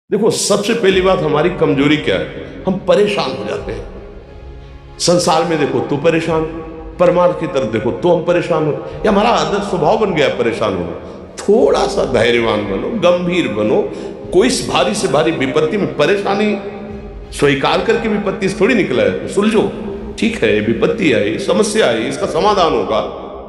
देखो, सबसे पहली बात हमारी कमजोरी क्या है, हम परेशान हो जाते हैं। संसार में देखो तो परेशान, परमार्थ की तरफ देखो तो हम परेशान हो, ये हमारा आदत स्वभाव बन गया परेशान होना। थोड़ा सा धैर्यवान बनो, गंभीर बनो। कोई भारी से भारी विपत्ति में परेशानी स्वीकार करके विपत्ति से थोड़ी निकला है, तो सुलझो। ठीक है, विपत्ति आई, समस्या आई, इसका समाधान होगा।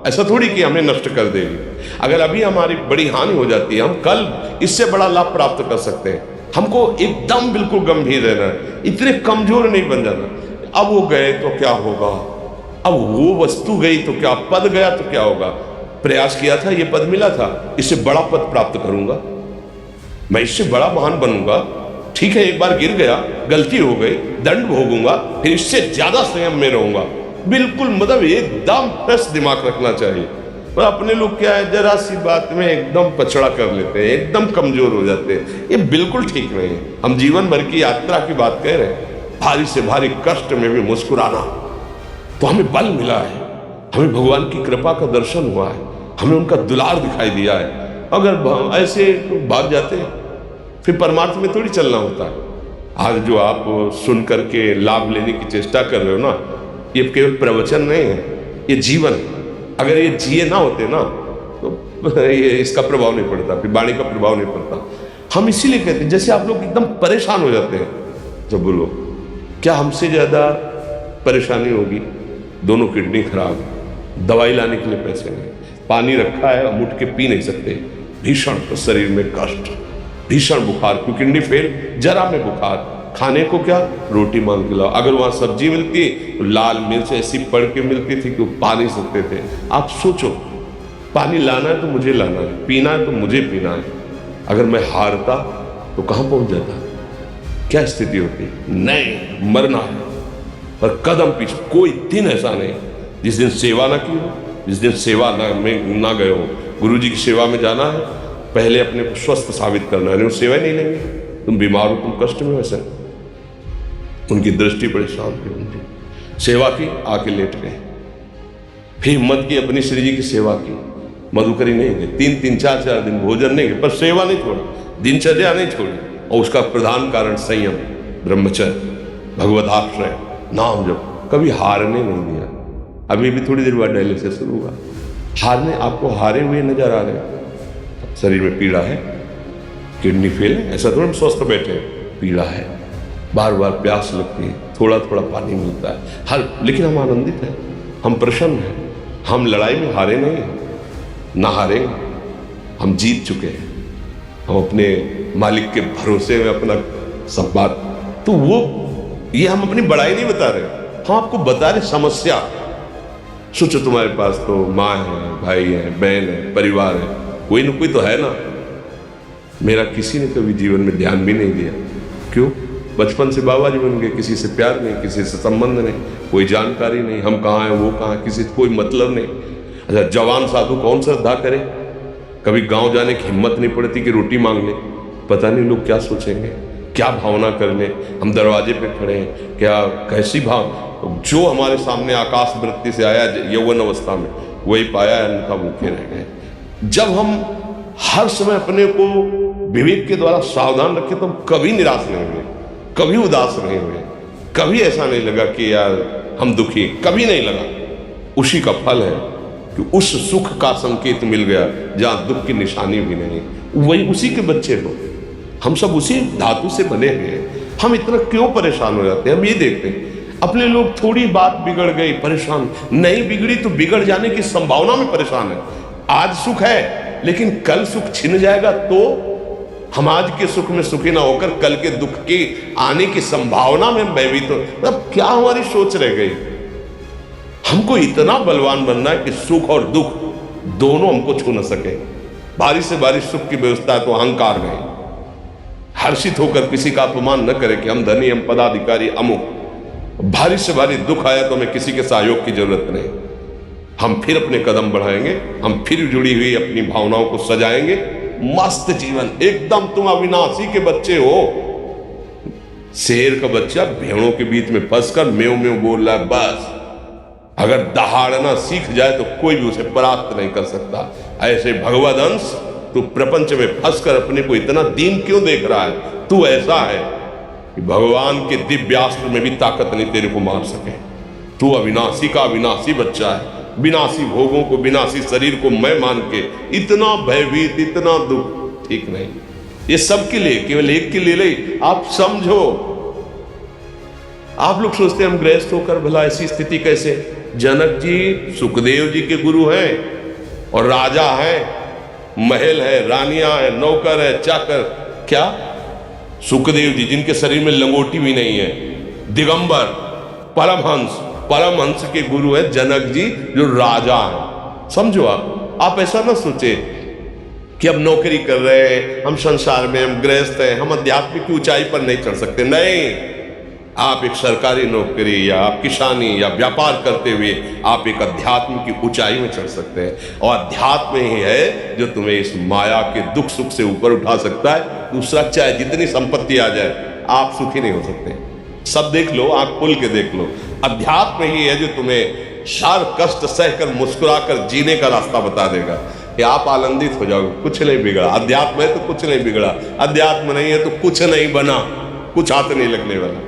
ऐसा थोड़ी कि हमें नष्ट कर देगी। अगर अभी हमारी बड़ी हानि हो जाती है, हम कल इससे बड़ा लाभ प्राप्त कर सकते हैं। हमको एकदम बिल्कुल गंभीर रहना है, इतने कमजोर नहीं बन जाना। अब वो गए तो क्या होगा, अब वो वस्तु गई तो क्या, पद गया तो क्या होगा। प्रयास किया था, ये पद मिला था, इससे बड़ा पद प्राप्त करूंगा, मैं इससे बड़ा महान बनूंगा। ठीक है, एक बार गिर गया, गलती हो गई, दंड भोगूंगा, फिर इससे ज्यादा संयम में रहूंगा। बिल्कुल मतलब एकदम फ्रेश दिमाग रखना चाहिए। पर अपने लोग क्या है, जरा सी बात में एकदम पछड़ा कर लेते हैं, एकदम कमजोर हो जाते हैं। ये बिल्कुल ठीक नहीं है। हम जीवन भर की यात्रा की बात कह रहे हैं, भारी से भारी कष्ट में भी मुस्कुराना, तो हमें बल मिला है, हमें भगवान की कृपा का दर्शन हुआ है, हमें उनका दुलार दिखाई दिया है। अगर ऐसे भाग जाते हैं, फिर परमार्थ में थोड़ी चलना होता है। आज जो आप सुन करके लाभ लेने की चेष्टा कर रहे हो ना, ये केवल प्रवचन नहीं है, ये जीवन है। अगर ये जिए ना होते ना, तो ये इसका प्रभाव नहीं पड़ता, फिर वाणी का प्रभाव नहीं पड़ता। हम इसीलिए कहते हैं, जैसे आप लोग एकदम परेशान हो जाते हैं जब बोलो, क्या हमसे ज्यादा परेशानी होगी? दोनों किडनी खराब, दवाई लाने के लिए पैसे नहीं, पानी रखा है, हम उठ के पी नहीं सकते, भीषण शरीर में कष्ट, भीषण बुखार, क्योंकि किडनी फेल, जरा में बुखार, खाने को क्या, रोटी मांग के लाओ। अगर वहां सब्जी मिलती तो लाल मिर्च ऐसी पड़ के मिलती थी कि वो पा नहीं सकते थे। आप सोचो, पानी लाना है तो मुझे लाना है, पीना है तो मुझे पीना है। अगर मैं हारता तो कहां पहुंच जाता, क्या स्थिति होती? नहीं, मरना है, पर कदम पीछे। कोई दिन ऐसा नहीं जिस दिन सेवा ना की हो, जिस दिन सेवा ना गए हो। गुरु जी की सेवा में जाना है, पहले अपने को स्वस्थ साबित करना है, नहीं सेवा नहीं लेंगे। तुम बीमार हो, तुम कष्ट में, वैसे उनकी दृष्टि बड़ी शांत थी, उनकी सेवा की, आके लेट गए। फिर हिम्मत की, अपनी श्री जी की सेवा की, मधुकरी नहीं गई, 3-4 दिन भोजन नहीं गए, पर सेवा नहीं छोड़ी, दिनचर्या नहीं छोड़ी। और उसका प्रधान कारण संयम, ब्रह्मचर्य, भगवदाश्रय, नाम जप, कभी हारने नहीं दिया। अभी भी थोड़ी देर बाद डायलिसिस शुरू हुआ, हारने, आपको हारे हुए नजर आ रहे। शरीर में पीड़ा है, किडनी फेल है, ऐसा थोड़ा स्वस्थ बैठे, पीड़ा है, बार बार प्यास लगती है, थोड़ा थोड़ा पानी मिलता है हर, लेकिन हम आनंदित हैं, हम प्रसन्न हैं, हम लड़ाई में हारे नहीं हैं, ना हारेंगे, हम जीत चुके हैं। हम अपने मालिक के भरोसे में अपना सब बात, तो वो ये हम अपनी बड़ाई नहीं बता रहे, हम आपको बता रहे समस्या। सोचो, तुम्हारे पास तो माँ है, भाई है, बहन है, परिवार है, कोई ना कोई तो है ना। मेरा किसी ने कभी जीवन में ध्यान भी नहीं दिया। क्यों? बचपन से बाबा जी बन गए, किसी से प्यार नहीं, किसी से संबंध नहीं, कोई जानकारी नहीं, हम कहाँ हैं, वो कहाँ, किसी से कोई मतलब नहीं। अच्छा, जवान साधु कौन श्रद्धा करे? कभी गांव जाने की हिम्मत नहीं पड़ती कि रोटी मांग ले, पता नहीं लोग क्या सोचेंगे, क्या भावना कर ले। हम दरवाजे पे खड़े हैं, क्या कैसी भाव, जो हमारे सामने आकाश वृत्ति से आया यौवन अवस्था में, वही पाया, अन्यथा भूखे रह गए। जब हम हर समय अपने को विवेक के द्वारा सावधान रखे, तो हम कभी निराश नहीं हुए, कभी उदास नहीं हुए, कभी ऐसा नहीं लगा कि यार हम दुखी, कभी नहीं लगा। उसी का फल है कि उस सुख का संकेत मिल गया जहां दुख की निशानी भी नहीं, वही उसी के बच्चे हो। हम सब उसी धातु से बने हैं। हम इतना क्यों परेशान हो जाते हैं? हम ये देखते हैं, अपने लोग थोड़ी बात बिगड़ गई परेशान, नहीं बिगड़ी तो बिगड़ जाने की संभावना में परेशान है। आज सुख है, लेकिन कल सुख छिन जाएगा, तो हम आज के सुख में सुखी ना होकर कल के दुख के आने की संभावना में भयभीत, तो मतलब क्या हमारी सोच रह गई? हमको इतना बलवान बनना है कि सुख और दुख दोनों हमको छू न सके। भारी से भारी सुख की व्यवस्था है तो अहंकार नहीं, हर्षित होकर किसी का अपमान न करे कि हम धनी, हम पदाधिकारी, अमुक। भारी से भारी दुख आया तो हमें किसी के सहयोग की जरूरत नहीं, हम फिर अपने कदम बढ़ाएंगे, हम फिर जुड़ी हुई अपनी भावनाओं को सजाएंगे। मस्त जीवन, एकदम तुम अविनाशी के बच्चे हो। शेर का बच्चा भेड़ों के बीच में फंसकर म्यों म्यों बोल रहा है, बस अगर दहाड़ना सीख जाए तो कोई भी उसे परास्त नहीं कर सकता। ऐसे भगवद अंश तू प्रपंच में फंस कर अपने को इतना दीन क्यों देख रहा है? तू ऐसा है कि भगवान के दिव्यास्त्र में भी ताकत नहीं तेरे को मार सके। तू अविनाशी का अविनाशी बच्चा है, विनाशी भोगों को, विनाशी शरीर को मैं मान के इतना भयभीत, इतना दुख ठीक नहीं। ये सबके लिए, केवल एक के लिए नहीं। आप समझो, आप लोग सोचते हैं हम गृहस्थ होकर भला ऐसी स्थिति कैसे? जनक जी सुखदेव जी के गुरु हैं और राजा है, महल है, रानियां है, नौकर है, चाकर। क्या सुखदेव जी जिनके शरीर में लंगोटी भी नहीं है, दिगंबर, परमहंस, परमहंस के गुरु है जनक जी जो राजा है। समझो आप ऐसा ना सोचे कि अब नौकरी कर रहे हैं, हम संसार में, हम गृहस्थ हैं, हम आध्यात्मिक की ऊंचाई पर नहीं चढ़ सकते। नहीं, आप एक सरकारी नौकरी या आप किसानी या व्यापार करते हुए आप एक अध्यात्म की ऊंचाई में चढ़ सकते हैं। और अध्यात्म ही है जो तुम्हें इस माया के दुख सुख से ऊपर उठा सकता है। दूसरा चाहे जितनी संपत्ति आ जाए, आप सुखी नहीं हो सकते। सब देख लो, आंख खोल के देख लो, अध्यात्म ही है जो तुम्हें हर कष्ट सहकर मुस्कुराकर जीने का रास्ता बता देगा कि आप आनंदित हो जाओगे, कुछ नहीं बिगड़ा। अध्यात्म है तो कुछ नहीं बिगड़ा, अध्यात्म नहीं है तो कुछ नहीं बना, कुछ हाथ नहीं लगने वाला।